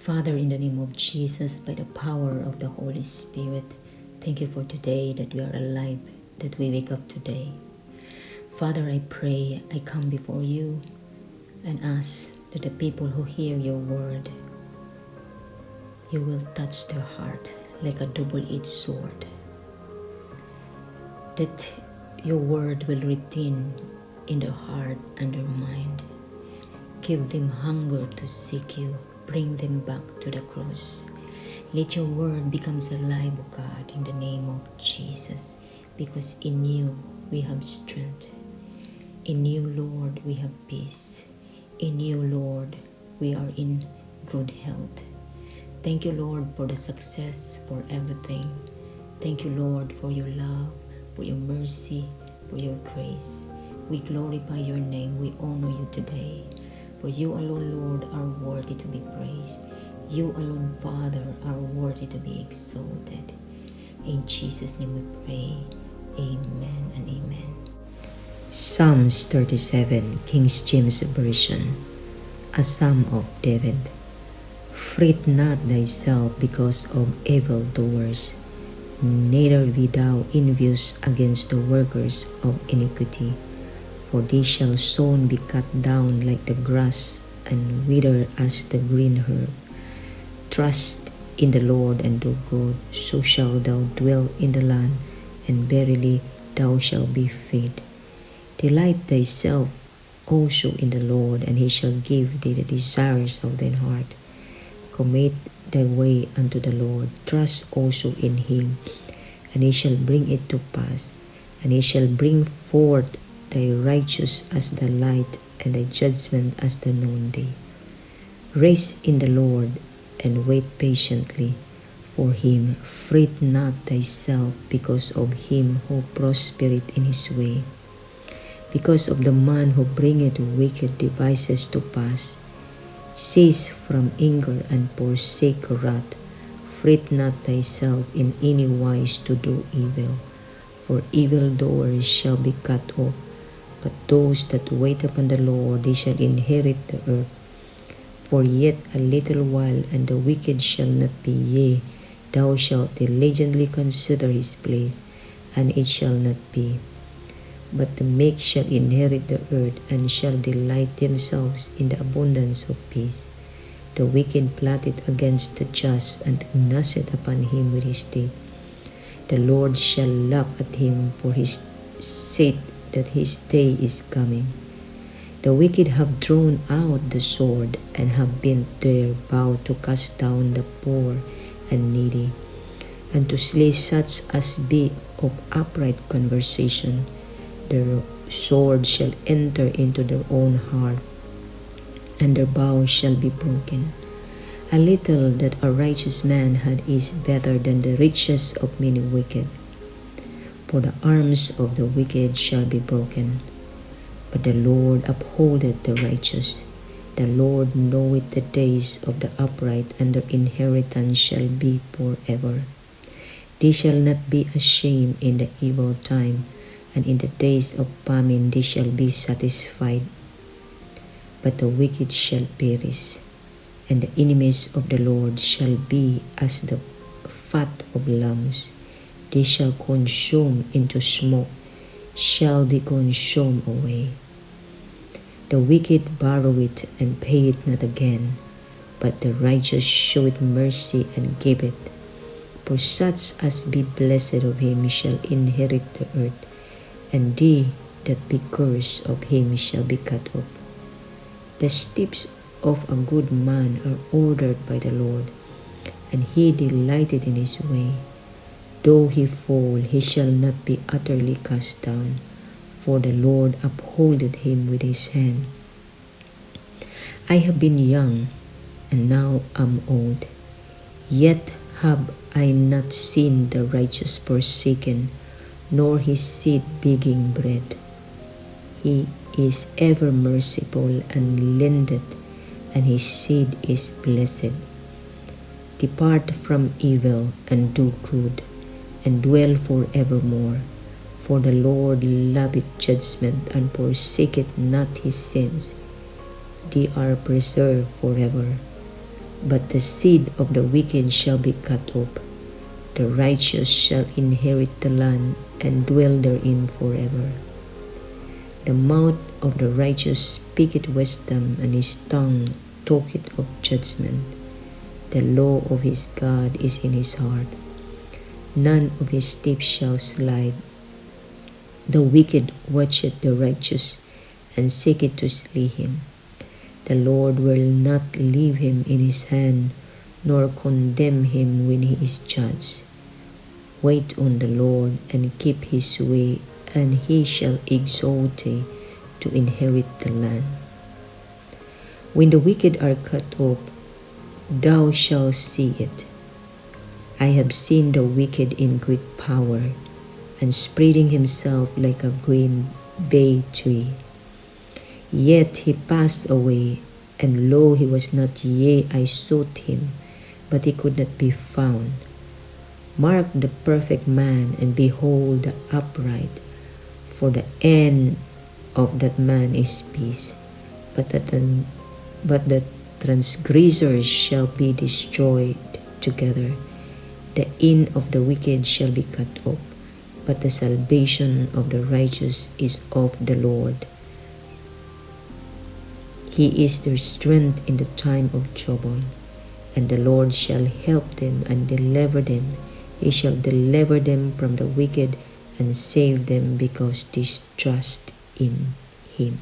Father, in the name of Jesus, by the power of the Holy Spirit, thank you for today that we are alive, that we wake up today. Father, I pray, I come before you and ask that the people who hear your word, you will touch their heart like a double-edged sword, that your word will retain in their heart and their mind. Give them hunger to seek you. Bring them back to the cross. Let your word become alive, O God, in the name of Jesus, because in you we have strength. In you, Lord, we have peace. In you, Lord, we are in good health. Thank you, Lord, for the success, for everything. Thank you, Lord, for your love, for your mercy, for your grace. We glorify your name. We honor you today. For you alone, Lord, are worthy to be praised. You alone, Father, are worthy to be exalted. In Jesus' name we pray. Amen and amen. Psalms 37, King James Version. A Psalm of David. Fret not thyself because of evildoers, neither be thou envious against the workers of iniquity. For they shall soon be cut down like the grass, and wither as the green herb. Trust in the Lord and do good, so shalt thou dwell in the land, and verily thou shalt be fed. Delight thyself also in the Lord, and he shall give thee the desires of thine heart. Commit thy way unto the Lord, trust also in him, and he shall bring it to pass. And he shall bring forth thy righteous as the light, and thy judgment as the noonday. Rest in the Lord, and wait patiently for him. Fret not thyself because of him who prospereth in his way, because of the man who bringeth wicked devices to pass. Cease from anger and forsake wrath. Fret not thyself in any wise to do evil, for evildoers shall be cut off. But those that wait upon the Lord, they shall inherit the earth. For yet a little while, and the wicked shall not be. Yea, thou shalt diligently consider his place, and it shall not be. But the meek shall inherit the earth, and shall delight themselves in the abundance of peace. The wicked plotted against the just, and gnasheth upon him with his teeth. The Lord shall laugh at him for his sake, that his day is coming. The wicked have drawn out the sword, and have been there bound to cast down the poor and needy, and to slay such as be of upright conversation. Their sword shall enter into their own heart, and their bow shall be broken. A little that a righteous man had is better than the riches of many wicked. For the arms of the wicked shall be broken, but the Lord upholdeth the righteous. The Lord knoweth the days of the upright, and their inheritance shall be forever. They shall not be ashamed in the evil time, and in the days of famine they shall be satisfied. But the wicked shall perish, and the enemies of the Lord shall be as the fat of lambs. They shall consume into smoke, shall be consumed away. The wicked borroweth and payeth not again, but the righteous showeth mercy and giveth. For such as be blessed of him shall inherit the earth, and they that be cursed of him shall be cut off. The steps of a good man are ordered by the Lord, and he delighteth in his way. Though he fall, he shall not be utterly cast down, for the Lord upholdeth him with his hand. I have been young, and now am old, yet have I not seen the righteous forsaken, nor his seed begging bread. He is ever merciful and lendeth, and his seed is blessed. Depart from evil and do good, and dwell forevermore. For the Lord loveth judgment, and forsaketh not his sins. They are preserved forever. but the seed of the wicked shall be cut off. The righteous shall inherit the land and dwell therein forever. The mouth of the righteous speaketh wisdom, and his tongue talketh of judgment. The law of his God is in his heart. None of his steps shall slide. The wicked watcheth the righteous, and seeketh to slay him. The Lord will not leave him in his hand, nor condemn him when he is judged. Wait on the Lord, and keep his way, and he shall exalt thee to inherit the land. When the wicked are cut off, thou shalt see it. I have seen the wicked in great power, and spreading himself like a green bay tree. Yet he passed away, and lo, he was not, yea, I sought him, but he could not be found. Mark the perfect man, and behold the upright, for the end of that man is peace. But the transgressors shall be destroyed together. The end of the wicked shall be cut off, but the salvation of the righteous is of the Lord. He is their strength in the time of trouble, and the Lord shall help them and deliver them. He shall deliver them from the wicked and save them because they trust in him.